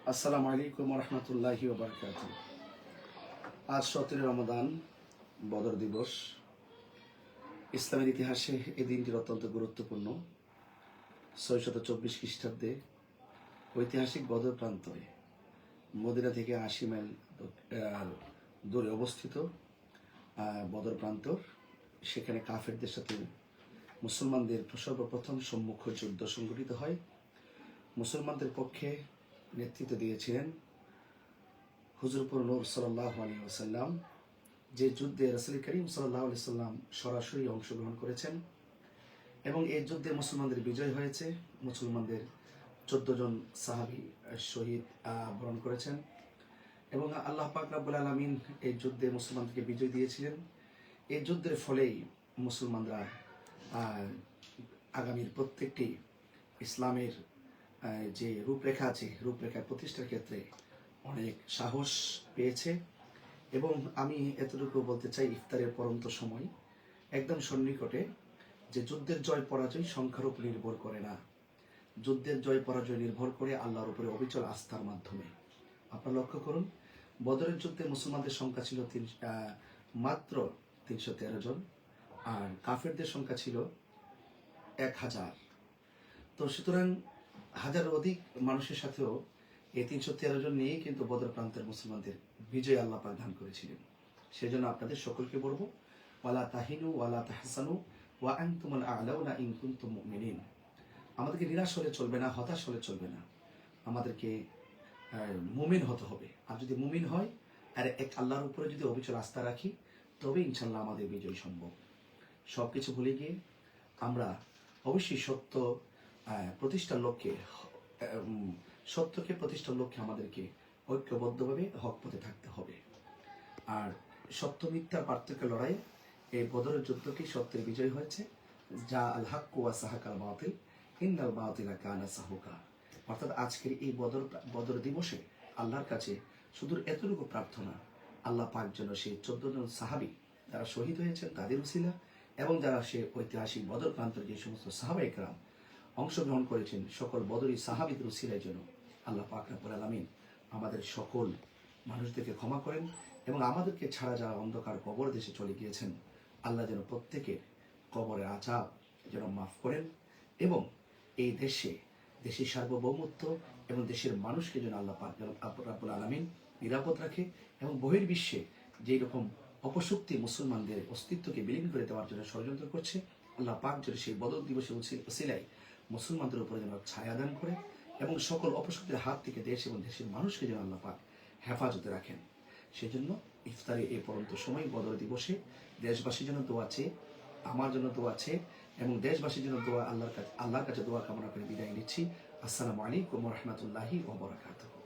আসসালামু আলাইকুম রহমতুল্লাহি ওবরকাতুহ। আজ 17 রমাদান, বদর দিবস। ইসলামের ইতিহাসে এই দিনটি অত্যন্ত গুরুত্বপূর্ণ। 624 খ্রিস্টাব্দে ঐতিহাসিক বদর প্রান্তরে মদিনা থেকে 80 মাইল দূরে অবস্থিত বদর প্রান্তর, সেখানে কাফেরদের সাথে মুসলমানদের সর্বপ্রথম সম্মুখ যুদ্ধ সংঘটিত হয়। মুসলমানদের পক্ষে নেতৃত্ব দিয়েছিলেন হুজুরপুর নূর সাল্লাল্লাহু আলাইহি ওয়াসাল্লাম, যে যুদ্ধে রাসূল করিম সাল্লাল্লাহু আলাইহি ওয়াসাল্লাম সরাসরি অংশগ্রহণ করেছেন এবং এই যুদ্ধে মুসলমানদের বিজয় হয়েছে। মুসলমানদের 14 জন সাহাবী শহীদ বরণ করেছেন এবং আল্লাহ পাক রব্বুল আলামিন এই যুদ্ধে মুসলমানদেরকে বিজয় দিয়েছিলেন। এই যুদ্ধের ফলেই মুসলমানরা আগামীর প্রত্যেকটি ইসলামের যে রূপরেখা আছে, রূপরেখা প্রতিষ্ঠার ক্ষেত্রে অনেক সাহস পেয়েছে। এবং আমি এতটুকু বলতে চাই, ইফতারের পরন্ত সময় একদম সন্নিকটে, যে যুদ্ধের জয় পরাজয় সংখ্যার উপর নির্ভর করে না, যুদ্ধের জয় পরাজয় নির্ভর করে আল্লাহর উপরে অবিচল আস্থার মাধ্যমে। আপনারা লক্ষ্য করুন, বদরের যুদ্ধে মুসলমানদের সংখ্যা ছিল মাত্র 313 জন, আর কাফেরদের সংখ্যা ছিল 1000। তো সুতরাং হাজারের অধিক মানুষের সাথেও এই 313 জন নিয়েই কিন্তু বদর প্রান্তের মুসলমানদের বিজয় আল্লাহ পাক দান করেছিলেন। সেজন্য আপনাদের সকলকে বলবো, ওয়ালা তাহিনু ওয়ালা তাহসানু ওয়া আনতুমুল আ'লাউনা ইন কুনতুম মুমিনিন। আমাদেরকে নিরাশ হলে চলবে না, হতাশ হলে চলবে না, আমাদেরকে মুমিন হতে হবে। আর যদি মুমিন হয় আর এক আল্লাহর উপরে যদি অবিচল আস্থা রাখি, তবে ইনশাল্লাহ আমাদের বিজয় সম্ভব। সব কিছু ভুলে গিয়ে আমরা অবশ্যই সত্য প্রতিষ্ঠার লক্ষ্যে, সত্যকে প্রতিষ্ঠার লক্ষ্যে আমাদেরকে ঐক্যবদ্ধভাবে হক পথে থাকতে হবে। আর সত্য মিথ্যার পার্থক্য লড়াই, এই বদরের যুদ্ধকে সত্যের বিজয় হয়েছে। যা আল হাক্কু ওয়া সাহাকাল বাতিল ইন্নাল বাতিলা কানা সাহুকা। অর্থাৎ আজকের এই বদর দিবসে আল্লাহর কাছে শুধু এতটুকু প্রার্থনা, আল্লাহ পাক যেন সেই 14 জন সাহাবী যারা শহীদ হয়েছেন তাদের উসিলা, এবং যারা সে ঐতিহাসিক বদর প্রান্তের যে সমস্ত সাহাবা ইকরাম অংশগ্রহণ করেছেন, সকল বদরি সাহাবীদের উসিলায় যেন আল্লাহ পাক রব্বুল আলামিন আমাদের সকল মানুষদেরকে ক্ষমা করেন এবং আমাদেরকে ছাড়া যারা অন্ধকার কবর দেশে চলে গিয়েছেন, আল্লাহ যেন প্রত্যেকের কবরের আযাব যেন মাফ করেন এবং এই দেশের সার্বভৌমত্ব এবং দেশের মানুষকে যেন আল্লাহ পাক রব্বুল আলামিন নিরাপদ রাখে এবং বহির্বিশ্বে যেই রকম অপশক্তি মুসলমানদের অস্তিত্বকে বিলীন করে দেওয়ার জন্য ষড়যন্ত্র করছে, আল্লাহ পাক যেন সেই বদর দিবসের উসিলায় মুসলমানদের উপরে যেন ছায়া দান করে এবং সকল অপশক্তির হাত থেকে দেশ এবং দেশের মানুষকে যেন আল্লাহ পাক হেফাজতে রাখেন। সেজন্য ইফতারে এই পরন্ত সময় বদর দিবসে দেশবাসীর জন্য দোয়া চেয়ে, আমার জন্য দোয়া চেয়ে এবং দেশবাসীর জন্য দোয়া আল্লাহর কাছে দোয়া কামনা করে বিদায় নিচ্ছি। আসসালামু আলাইকুম রহমতুল্লাহি ওয়া বারাকাতুহু।